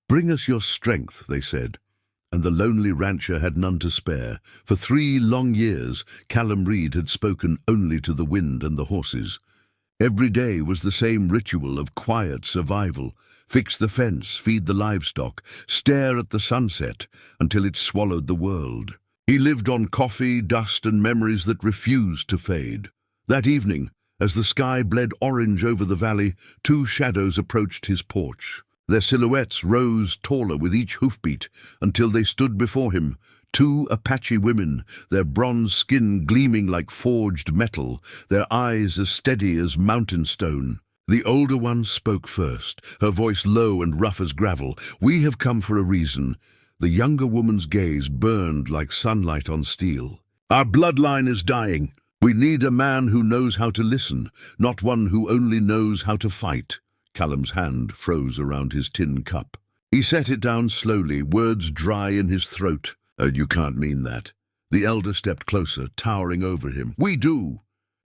"Bring us your strength," they said. And the lonely rancher had none to spare. For 3 long years, Callum Reed had spoken only to the wind and the horses. Every day was the same ritual of quiet survival. Fix the fence, feed the livestock, stare at the sunset until it swallowed the world. He lived on coffee, dust, and memories that refused to fade. That evening, as the sky bled orange over the valley, 2 shadows approached his porch. Their silhouettes rose taller with each hoofbeat until they stood before him, 2 Apache women, their bronze skin gleaming like forged metal, their eyes as steady as mountain stone. The older one spoke first, her voice low and rough as gravel. "We have come for a reason." The younger woman's gaze burned like sunlight on steel. "Our bloodline is dying. We need a man who knows how to listen, not one who only knows how to fight." Callum's hand froze around his tin cup. He set it down slowly, words dry in his throat. "You can't mean that." The elder stepped closer, towering over him. "We do.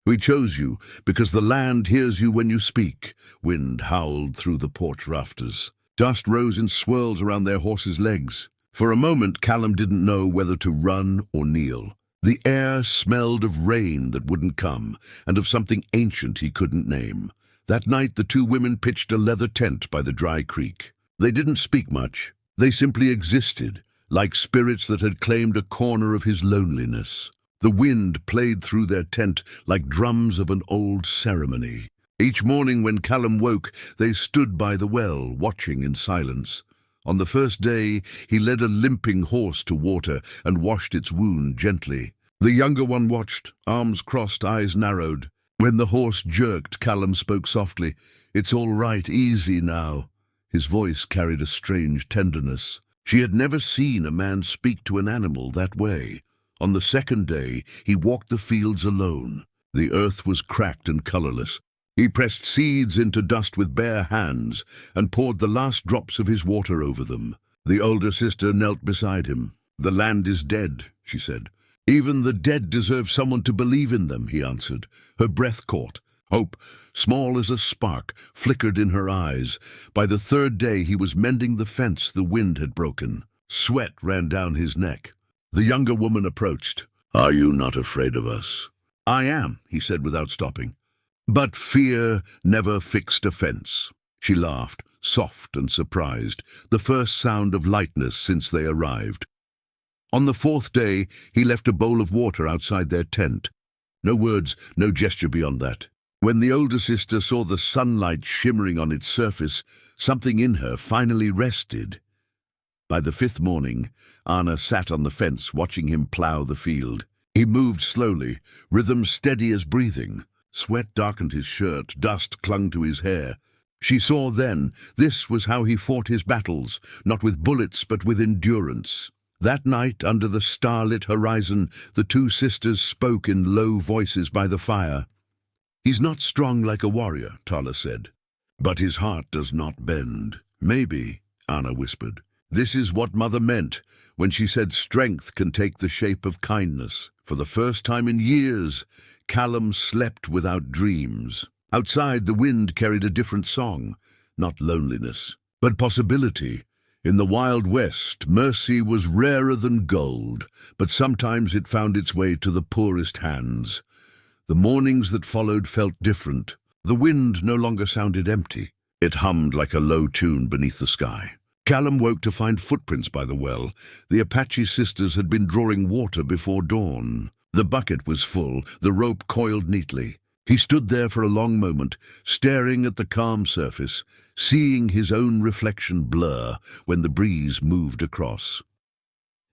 We chose you because the land hears you when you speak." Wind howled through the porch rafters. Dust rose in swirls around their horses' legs. For a moment, Callum didn't know whether to run or kneel. The air smelled of rain that wouldn't come, and of something ancient he couldn't name. That night, the 2 women pitched a leather tent by the dry creek. They didn't speak much. They simply existed, like spirits that had claimed a corner of his loneliness. The wind played through their tent like drums of an old ceremony. Each morning when Callum woke, they stood by the well, watching in silence. On the first day, he led a limping horse to water and washed its wound gently. The younger one watched, arms crossed, eyes narrowed. When the horse jerked, Callum spoke softly. "It's all right, easy now." His voice carried a strange tenderness. She had never seen a man speak to an animal that way. On the second day, he walked the fields alone. The earth was cracked and colorless. He pressed seeds into dust with bare hands and poured the last drops of his water over them. The older sister knelt beside him. "The land is dead," she said. "Even the dead deserve someone to believe in them," he answered. Her breath caught. Hope, small as a spark, flickered in her eyes. By the 3rd day, he was mending the fence the wind had broken. Sweat ran down his neck. The younger woman approached. "Are you not afraid of us?" "I am," he said without stopping. "But fear never fixed a fence." She laughed, soft and surprised, the first sound of lightness since they arrived. On the 4th day, he left a bowl of water outside their tent. No words, no gesture beyond that. When the older sister saw the sunlight shimmering on its surface, something in her finally rested. By the 5th morning, Anna sat on the fence watching him plow the field. He moved slowly, rhythm steady as breathing. Sweat darkened his shirt, dust clung to his hair. She saw then, this was how he fought his battles, not with bullets but with endurance. That night, under the starlit horizon, the 2 sisters spoke in low voices by the fire. "He's not strong like a warrior," Tala said, "but his heart does not bend." "Maybe," Anna whispered. "This is what Mother meant when she said strength can take the shape of kindness." For the first time in years, Callum slept without dreams. Outside, the wind carried a different song, not loneliness, but possibility. In the Wild West, mercy was rarer than gold, but sometimes it found its way to the poorest hands. The mornings that followed felt different. The wind no longer sounded empty. It hummed like a low tune beneath the sky. Callum woke to find footprints by the well. The Apache sisters had been drawing water before dawn. The bucket was full, the rope coiled neatly. He stood there for a long moment, staring at the calm surface, seeing his own reflection blur when the breeze moved across.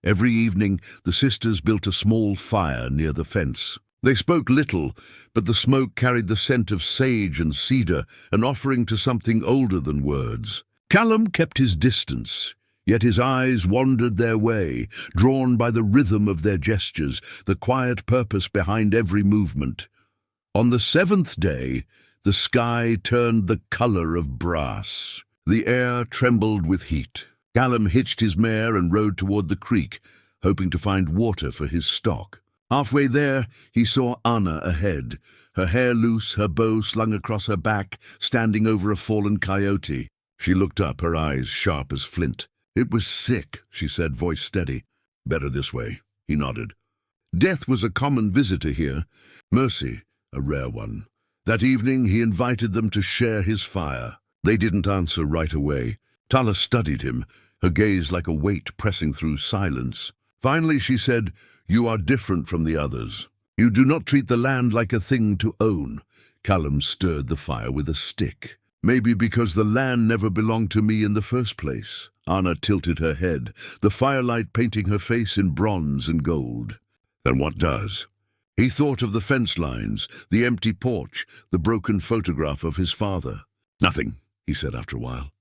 Every evening, the sisters built a small fire near the fence. They spoke little, but the smoke carried the scent of sage and cedar, an offering to something older than words. Callum kept his distance, yet his eyes wandered their way, drawn by the rhythm of their gestures, the quiet purpose behind every movement. On the 7th day, the sky turned the color of brass. The air trembled with heat. Callum hitched his mare and rode toward the creek, hoping to find water for his stock. Halfway there, he saw Anna ahead, her hair loose, her bow slung across her back, standing over a fallen coyote. She looked up, her eyes sharp as flint. "It was sick," she said, voice steady. "Better this way," he nodded. Death was a common visitor here, mercy a rare one. That evening he invited them to share his fire. They didn't answer right away. Tala studied him, her gaze like a weight pressing through silence. Finally she said, "You are different from the others. You do not treat the land like a thing to own." Callum stirred the fire with a stick. "Maybe because the land never belonged to me in the first place." Anna tilted her head, the firelight painting her face in bronze and gold. "Then what does?" He thought of the fence lines, the empty porch, the broken photograph of his father. "Nothing," he said after a while.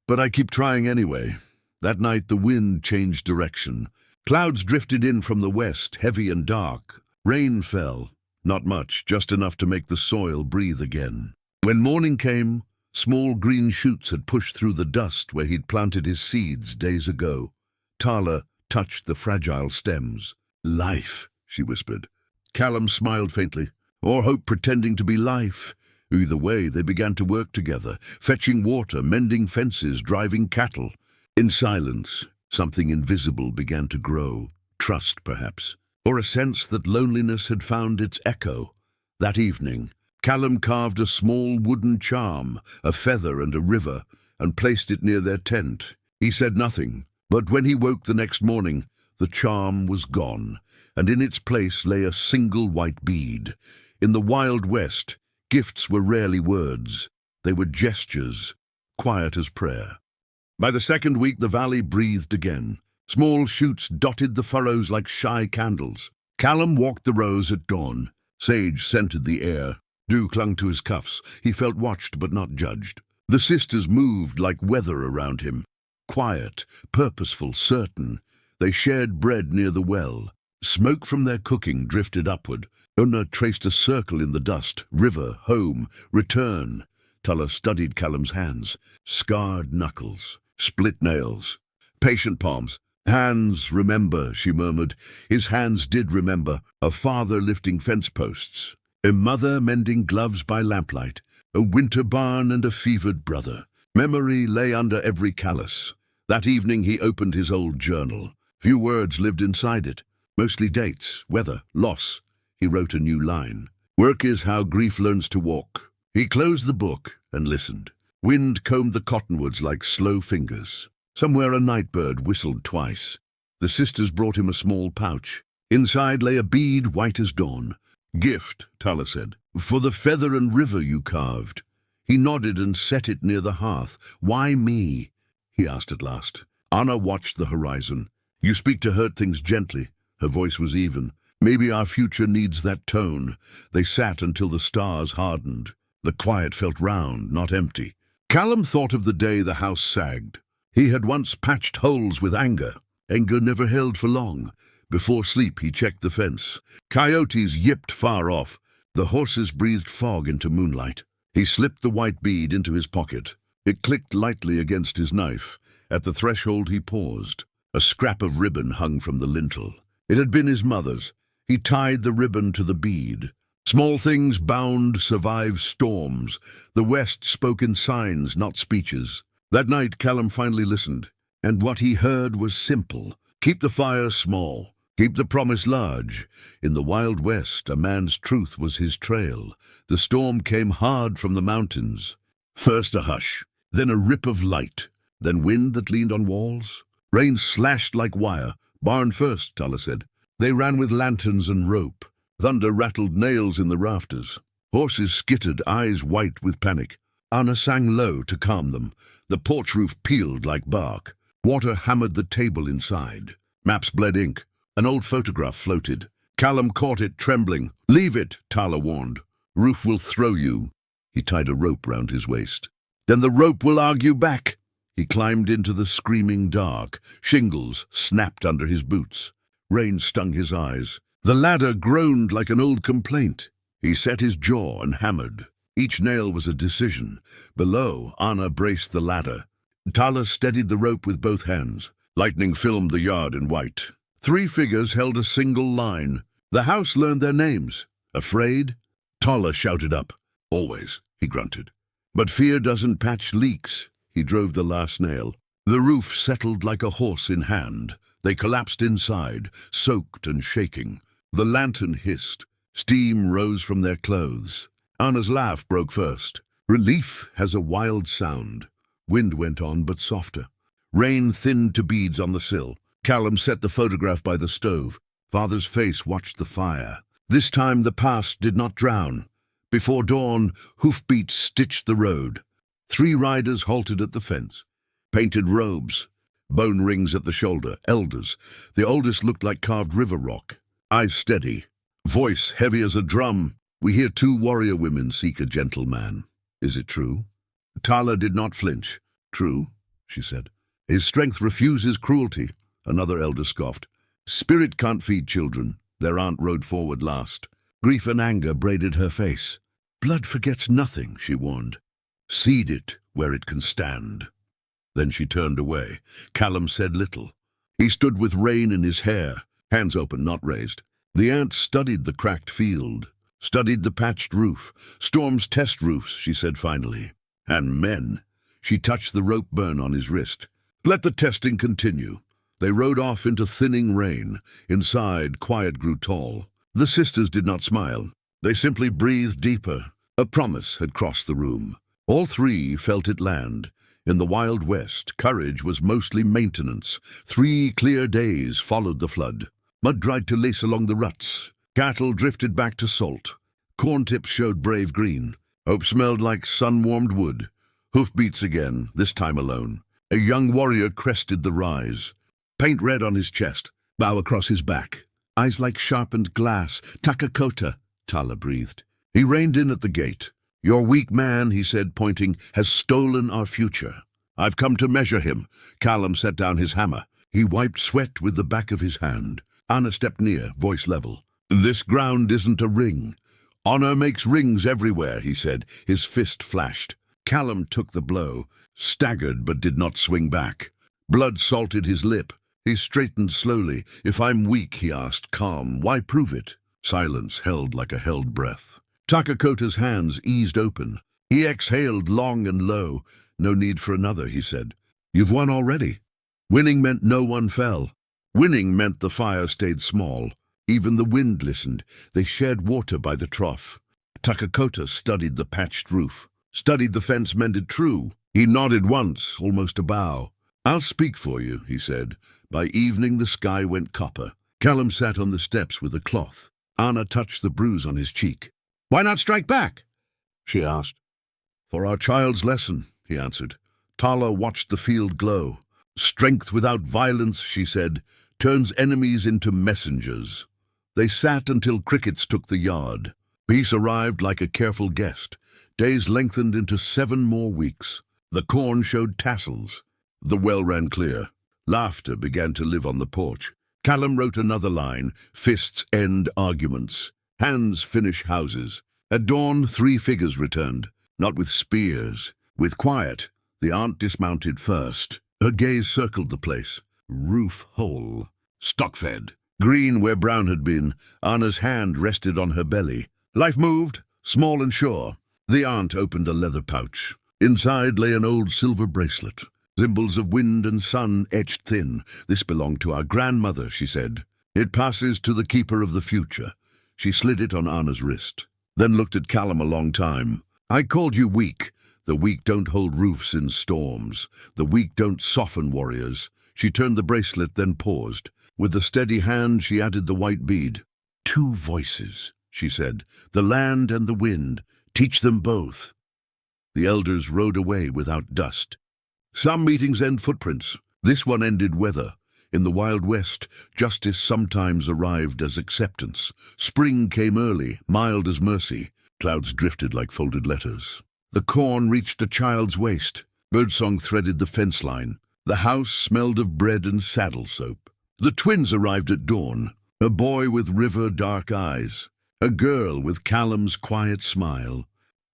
"But I keep trying anyway." That night the wind changed direction. Clouds drifted in from the west, heavy and dark. Rain fell, not much, just enough to make the soil breathe again. When morning came, small green shoots had pushed through the dust where he'd planted his seeds days ago. Tala touched the fragile stems. "Life," she whispered. Callum smiled faintly, or hope pretending to be life. Either way, they began to work together, fetching water, mending fences, driving cattle. In silence, something invisible began to grow. Trust, perhaps, or a sense that loneliness had found its echo. That evening, Callum carved a small wooden charm, a feather and a river, and placed it near their tent. He said nothing, but when he woke the next morning, the charm was gone, and in its place lay a single white bead. In the Wild West, gifts were rarely words. They were gestures, quiet as prayer. By the second week, the valley breathed again. Small shoots dotted the furrows like shy candles. Callum walked the rows at dawn. Sage scented the air. Dew clung to his cuffs. He felt watched but not judged. The sisters moved like weather around him. Quiet, purposeful, certain. They shared bread near the well. Smoke from their cooking drifted upward. Una traced a circle in the dust. River, home, return. Tala studied Callum's hands. Scarred knuckles, split nails, patient palms. "Hands remember," she murmured. His hands did remember. A father lifting fence posts. A mother mending gloves by lamplight. A winter barn and a fevered brother. Memory lay under every callus. That evening he opened his old journal. Few words lived inside it. Mostly dates, weather, loss. He wrote a new line. "Work is how grief learns to walk." He closed the book and listened. Wind combed the cottonwoods like slow fingers. Somewhere a nightbird whistled twice. The sisters brought him a small pouch. Inside lay a bead white as dawn. "Gift," Tala said, "for the feather and river you carved." He nodded and set it near the hearth. "Why me?" he asked at last. Anna watched the horizon. "You speak to hurt things gently." Her voice was even. "Maybe our future needs that tone." They sat until the stars hardened. The quiet felt round, not empty. Callum thought of the day the house sagged. He had once patched holes with anger. Anger never held for long. Before sleep he checked the fence. Coyotes yipped far off. The horses breathed fog into moonlight. He slipped the white bead into his pocket. It clicked lightly against his knife. At the threshold he paused. A scrap of ribbon hung from the lintel. It had been his mother's. He tied the ribbon to the bead. Small things bound survive storms. The West spoke in signs, not speeches. That night Callum finally listened, and what he heard was simple. Keep the fire small. Keep the promise large. In the Wild West, a man's truth was his trail. The storm came hard from the mountains. First a hush, then a rip of light, then wind that leaned on walls. Rain slashed like wire. "Barn first," Tala said. They ran with lanterns and rope. Thunder rattled nails in the rafters. Horses skittered, eyes white with panic. Anna sang low to calm them. The porch roof peeled like bark. Water hammered the table inside. Maps bled ink. An old photograph floated. Callum caught it, trembling. "Leave it," Tala warned. "Roof will throw you." He tied a rope round his waist. "Then the rope will argue back." He climbed into the screaming dark. Shingles snapped under his boots. Rain stung his eyes. The ladder groaned like an old complaint. He set his jaw and hammered. Each nail was a decision. Below, Anna braced the ladder. Tala steadied the rope with both hands. Lightning filmed the yard in white. 3 figures held a single line. The house learned their names. "Afraid?" Tala shouted up. "Always," he grunted. "But fear doesn't patch leaks," He drove the last nail. The roof settled like a horse in hand. They collapsed inside, soaked and shaking. The lantern hissed. Steam rose from their clothes. Anna's laugh broke first. Relief has a wild sound. Wind went on, but softer. Rain thinned to beads on the sill. Callum set the photograph by the stove. Father's face watched the fire. This time the past did not drown. Before dawn, hoofbeats stitched the road. 3 riders halted at the fence. Painted robes, bone rings at the shoulder, elders. The oldest looked like carved river rock. Eyes steady, voice heavy as a drum. We hear 2 warrior women seek a gentleman. Is it true? Tala did not flinch. True, she said. His strength refuses cruelty. Another elder scoffed. Spirit can't feed children. Their aunt rode forward last. Grief and anger braided her face. Blood forgets nothing, she warned. Seed it where it can stand. Then she turned away. Callum said little. He stood with rain in his hair, hands open, not raised. The aunt studied the cracked field, studied the patched roof. Storms test roofs, she said finally. And men. She touched the rope burn on his wrist. Let the testing continue. They rode off into thinning rain. Inside, quiet grew tall. The sisters did not smile. They simply breathed deeper. A promise had crossed the room. All 3 felt it land. In the Wild West, courage was mostly maintenance. 3 clear days followed the flood. Mud dried to lace along the ruts. Cattle drifted back to salt. Corn tips showed brave green. Hope smelled like sun-warmed wood. Hoofbeats again, this time alone. A young warrior crested the rise. Paint red on his chest, bow across his back. Eyes like sharpened glass. Takakota, Tala breathed. He reined in at the gate. Your weak man, he said, pointing, has stolen our future. I've come to measure him. Callum set down his hammer. He wiped sweat with the back of his hand. Anna stepped near, voice level. This ground isn't a ring. Honor makes rings everywhere, he said. His fist flashed. Callum took the blow, staggered but did not swing back. Blood salted his lip. He straightened slowly. If I'm weak, he asked, calm, why prove it? Silence held like a held breath. Takakota's hands eased open. He exhaled long and low. No need for another, he said. You've won already. Winning meant no one fell. Winning meant the fire stayed small. Even the wind listened. They shared water by the trough. Takakota studied the patched roof, studied the fence mended true. He nodded once, almost a bow. I'll speak for you, he said. By evening the sky went copper. Callum sat on the steps with a cloth. Anna touched the bruise on his cheek. Why not strike back? She asked. For our child's lesson, he answered. Tala watched the field glow. Strength without violence, she said, turns enemies into messengers. They sat until crickets took the yard. Peace arrived like a careful guest. Days lengthened into 7 more weeks. The corn showed tassels. The well ran clear. Laughter began to live on the porch. Callum wrote another line, fists end arguments. Hands finish houses. At dawn, 3 figures returned, not with spears, with quiet. The aunt dismounted first. Her gaze circled the place. Roof whole. Stock-fed. Green where brown had been. Anna's hand rested on her belly. Life moved, small and sure. The aunt opened a leather pouch. Inside lay an old silver bracelet. Symbols of wind and sun etched thin. This belonged to our grandmother, she said. It passes to the keeper of the future. She slid it on Anna's wrist, then looked at Callum a long time. I called you weak. The weak don't hold roofs in storms. The weak don't soften warriors. She turned the bracelet, then paused. With a steady hand, she added the white bead. 2 voices, she said. The land and the wind. Teach them both. The elders rode away without dust. Some meetings end footprints. This one ended weather. In the Wild West, justice sometimes arrived as acceptance. Spring came early, mild as mercy. Clouds drifted like folded letters. The corn reached a child's waist. Birdsong threaded the fence line. The house smelled of bread and saddle soap. The twins arrived at dawn. A boy with river-dark eyes. A girl with Callum's quiet smile.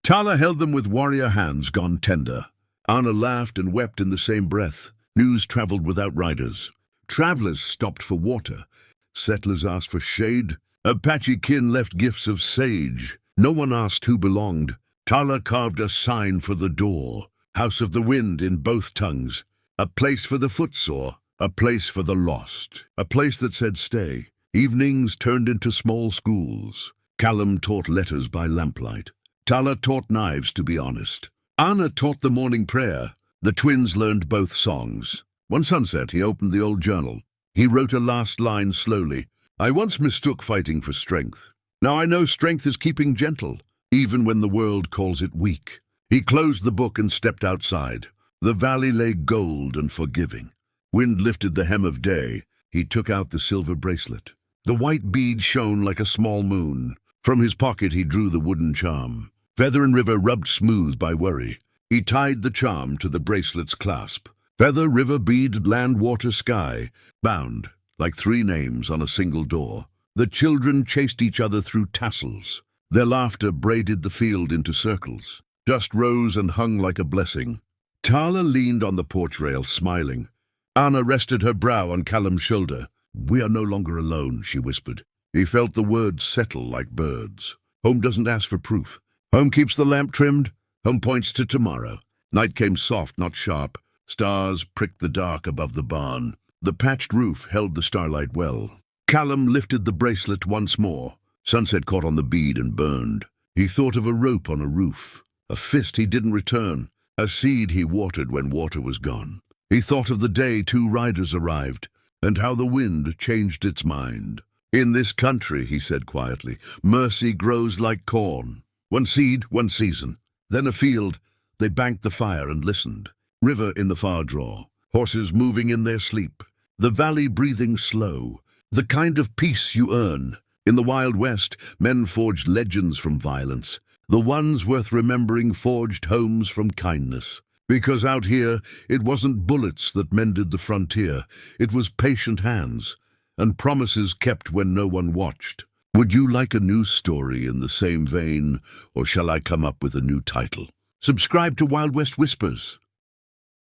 Tala held them with warrior hands gone tender. Anna laughed and wept in the same breath. News traveled without riders. Travelers stopped for water. Settlers asked for shade. Apache kin left gifts of sage. No one asked who belonged. Tala carved a sign for the door. House of the Wind in both tongues. A place for the footsore, a place for the lost, a place that said stay. Evenings turned into small schools. Callum taught letters by lamplight. Tala taught knives to be honest. Anna taught the morning prayer. The twins learned both songs. One sunset, he opened the old journal. He wrote a last line slowly. I once mistook fighting for strength. Now I know strength is keeping gentle, even when the world calls it weak. He closed the book and stepped outside. The valley lay gold and forgiving. Wind lifted the hem of day. He took out the silver bracelet. The white bead shone like a small moon. From his pocket he drew the wooden charm. Feather and River rubbed smooth by worry. He tied the charm to the bracelet's clasp. Feather, River, Bead, Land, Water, Sky, bound like three names on a single door. The children chased each other through tassels. Their laughter braided the field into circles. Dust rose and hung like a blessing. Tala leaned on the porch rail, smiling. Anna rested her brow on Callum's shoulder. We are no longer alone, she whispered. He felt the words settle like birds. Home doesn't ask for proof. Home keeps the lamp trimmed. Home points to tomorrow. Night came soft, not sharp. Stars pricked the dark above the barn. The patched roof held the starlight well. Callum lifted the bracelet once more. Sunset caught on the bead and burned. He thought of a rope on a roof, a fist he didn't return, a seed he watered when water was gone. He thought of the day two riders arrived, and how the wind changed its mind. In this country, he said quietly, mercy grows like corn. One seed, one season. Then a field. They banked the fire and listened. River in the far draw. Horses moving in their sleep. The valley breathing slow. The kind of peace you earn. In the Wild West, men forged legends from violence. The ones worth remembering forged homes from kindness. Because out here, it wasn't bullets that mended the frontier. It was patient hands, and promises kept when no one watched. Would you like a new story in the same vein, or shall I come up with a new title? Subscribe to Wild West Whispers.